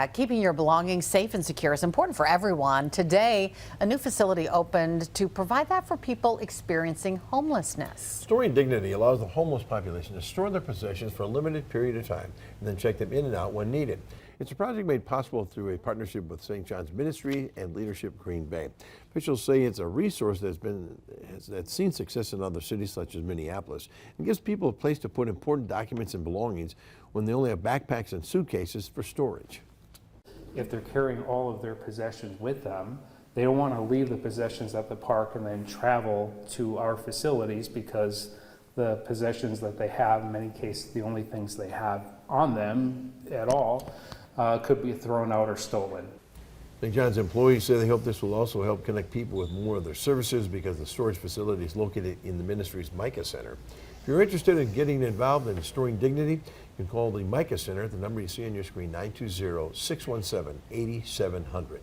Yeah, keeping your belongings safe and secure is important for everyone. Today, a new facility opened to provide that for people experiencing homelessness. Storing Dignity allows the homeless population to store their possessions for a limited period of time and then check them in and out when needed. It's a project made possible through a partnership with St. John's Ministry and Leadership Green Bay. Officials say it's a resource that's seen success in other cities such as Minneapolis and gives people a place to put important documents and belongings when they only have backpacks and suitcases for storage. If they're carrying all of their possessions with them, they don't want to leave the possessions at the park and then travel to our facilities, because the possessions that they have, in many cases, the only things they have on them at all, could be thrown out or stolen. St. John's employees say they hope this will also help connect people with more of their services, because the storage facility is located in the ministry's Micah Center. If you're interested in getting involved in Storing Dignity, you can call the Micah Center at the number you see on your screen, 920-617-8700.